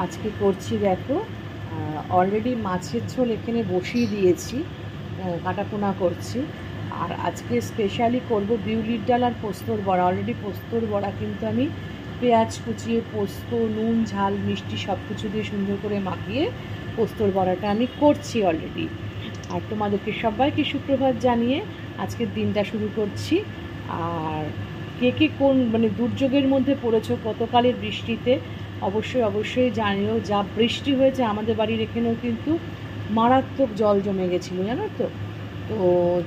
আজকে করছি দেখো, অলরেডি মাছের ঝোল এখানে বসিয়ে দিয়েছি, কাটাপোনা করছি। আর আজকে স্পেশালি করব বিউলির ডাল আর পোস্তর বড়া। অলরেডি পোস্তর বড়া কিন্তু আমি পেঁয়াজ কুচিয়ে পোস্ত, নুন, ঝাল, মিষ্টি সব কিছু দিয়ে সুন্দর করে মাখিয়ে পোস্তর বড়াটা আমি করছি অলরেডি। আর তোমাদেরকে সবাইকে সুপ্রভাত জানিয়ে আজকের দিনটা শুরু করছি। আর কে কে কোন দুর্যোগের মধ্যে পড়েছো গতকালের বৃষ্টিতে অবশ্যই জানিও। যা বৃষ্টি হয়েছে আমাদের বাড়ির এখানেও কিন্তু মারাত্মক জল জমে গেছিলো, জানো তো। তো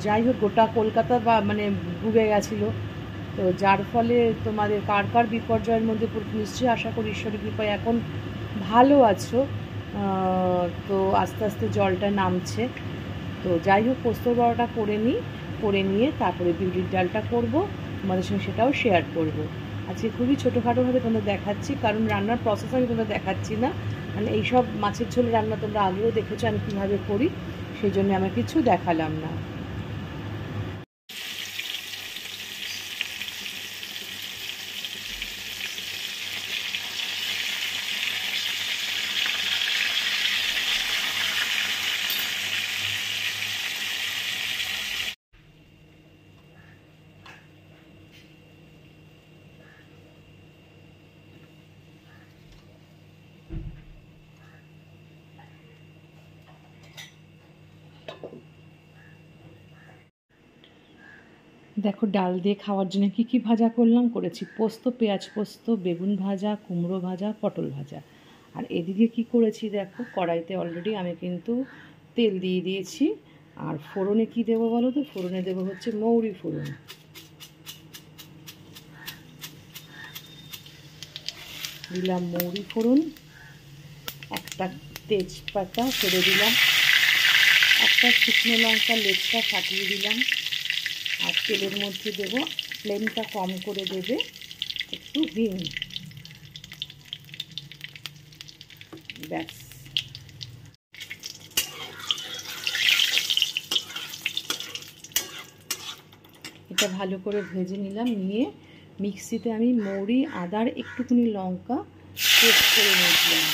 যাই হোক, গোটা কলকাতা ডুবে গেছিলো। তো যার ফলে তোমাদের কার কার বিপর্যয়ের মধ্যে নিশ্চয়ই আশা করি ঈশ্বরের কৃপায় এখন ভালো আছো। তো আস্তে আস্তে জলটা নামছে। তো যাই হোক, পোস্তর বড়াটা করে নিয়ে তারপরে বিউলির ডালটা করব, তোমাদের সঙ্গে সেটাও শেয়ার করব। আজকে খুবই ছোটোখাটোভাবে তোমাদের দেখাচ্ছি, কারণ রান্নার প্রসেস আমি তোমরা দেখাচ্ছি না। এইসব মাছের ঝোল রান্না তোমরা আগেও দেখেছো আমি কীভাবে করি, সেই জন্য আমি কিছু দেখালাম না। দেখো, ডাল দিয়ে খাওয়ার জন্য কী ভাজা করেছি পোস্ত, পেঁয়াজ পোস্ত, বেগুন ভাজা, কুমড়ো ভাজা, পটল ভাজা। আর এদিকে কি করেছি দেখো, কড়াইতে অলরেডি আমি কিন্তু তেল দিয়ে দিয়েছি। আর ফোড়নে কি দেবো বলো তো? ফোড়নে দেবো হচ্ছে মৌরি ফোড়ন। দিলাম মৌরি ফোড়ন, একটা তেজপাতা ছেড়ে দিলাম, একটা শুকনো লঙ্কা লেজটা ফাটিয়ে দিলাম। আর তেলের মধ্যে দেবো, ফ্লেমটা কম করে দেবে, একটু হিং। ব্যাস, এটা ভালো করে ভেজে নিলাম। নিয়ে মিক্সিতে আমি মৌরি, আদার, একটুখানি লঙ্কা পেস্ট করে নিয়েছিলাম।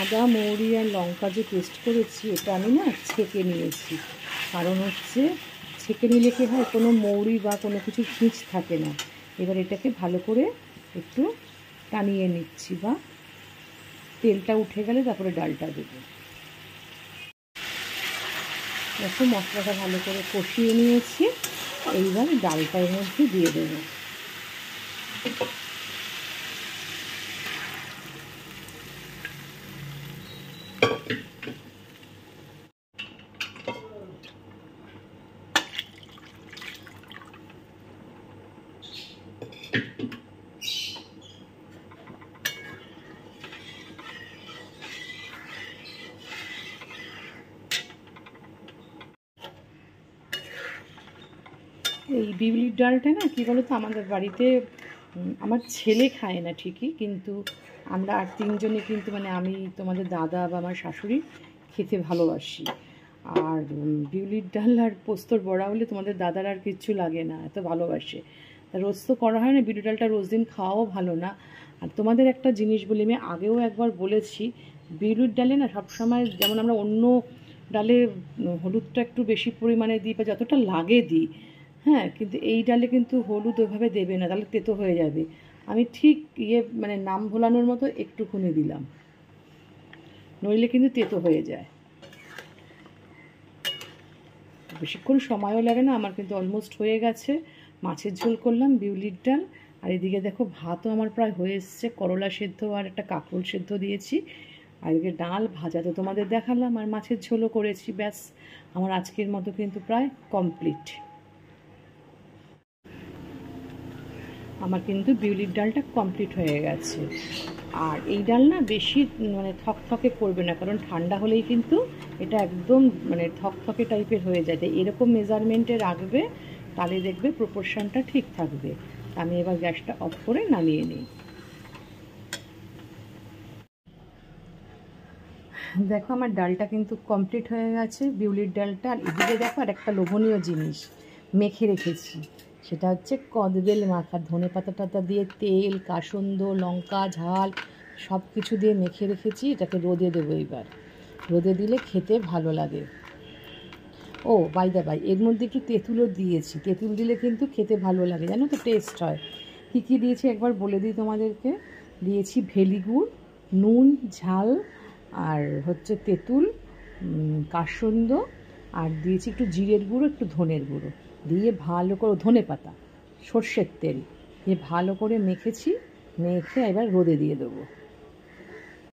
আদা, মৌরি আর লঙ্কা যে পেস্ট করেছি, এটা আমি না ছেঁকে নিয়েছি। কারণ হচ্ছে ছেঁকে নিলে কি হয়, কোনো মৌরি বা কোনো কিছু খিঁচ থাকে না। এবার এটাকে ভালো করে একটু টানিয়ে নিচ্ছি, বা তেলটা উঠে গেলে তারপরে ডালটা দেবো। দেখো, মশলাটা ভালো করে কষিয়ে নিয়েছি। এইবার ডালটা এর মধ্যে দিয়ে দেবো। এই বিউলির ডালটা না, কী বলো তো, আমাদের বাড়িতে আমার ছেলে খায় না ঠিকই, কিন্তু আমরা আর তিনজনে কিন্তু আমি, তোমাদের দাদা বা আমার শাশুড়ি খেতে ভালোবাসি। আর বিউলির ডাল আর পোস্তর বড়া হলে তোমাদের দাদার আর কিচ্ছু লাগে না, এত ভালোবাসে। তা রোজ তো করা হয় না, বিউলির ডালটা রোজ দিন খাওয়াও ভালো না। আর তোমাদের একটা জিনিস বলি, আমি আগেও একবার বলেছি, বিউলির ডালে না সবসময়, যেমন আমরা অন্য ডালে হলুদটা একটু বেশি পরিমাণে দিই বা যতটা লাগে দিই, হ্যাঁ, কিন্তু এই ডালে কিন্তু হলুদ ওইভাবে দেবে না, তাহলে তেতো হয়ে যাবে। আমি ঠিক নাম ভোলানোর মতো একটুখানি দিলাম, নইলে কিন্তু তেতো হয়ে যায়। বেশিক্ষণ সময়ও লাগে না আমার, কিন্তু অলমোস্ট হয়ে গেছে। মাছের ঝোল করলাম, বিউলির ডাল, আর এদিকে দেখো ভাতও আমার প্রায় হয়ে এসছে। করলা সেদ্ধ আর একটা কাঁকরোল সেদ্ধ দিয়েছি। আর এদিকে ডাল ভাজা তো তোমাদের দেখালাম, আর মাছের ঝোলও করেছি। ব্যাস, আমার আজকের মতো কিন্তু প্রায় কমপ্লিট। আমার কিন্তু বিউলির ডালটা কমপ্লিট হয়ে গেছে। আর এই ডাল না বেশি থকথকে করবে না, কারণ ঠান্ডা হলেই কিন্তু এটা একদম থকথকে টাইপের হয়ে যায়। তাই এরকম মেজারমেন্টে রাখবে, তাহলে দেখবে প্রপোর্শনটা ঠিক থাকবে। আমি এবার গ্যাসটা অফ করে নামিয়ে নিই। দেখো, আমার ডালটা কিন্তু কমপ্লিট হয়ে গেছে, বিউলির ডালটা। আর এদিকে দেখো আর একটা লোভনীয় জিনিস, মেখে রেখেছি, সেটা হচ্ছে কদবেল মাখা। ধনে পাতা টাতা দিয়ে তেল, কাসুন্দ, লঙ্কা, ঝাল সব কিছু দিয়ে মেখে রেখেছি। এটাকে রোদে দেবো এবার। রোদে দিলে খেতে ভালো লাগে। ও বাই দা বাই, এর মধ্যে একটু তেঁতুলও দিয়েছি। তেঁতুল দিলে কিন্তু খেতে ভালো লাগে, জানো তো, টেস্ট হয়। কী কী দিয়েছি একবার বলে দিই তোমাদেরকে। দিয়েছি ভেলিগুড়, নুন, ঝাল, আর হচ্ছে তেঁতুল, কাসুন্দ, আর দিয়েছি একটু জিরের গুঁড়ো, একটু ধনের গুঁড়ো দিয়ে ভালো করে, ধনে পাতা, সর্ষের তেল দিয়ে ভালো করে মেখেছি। মেখে এবার রোদে দিয়ে দেবো।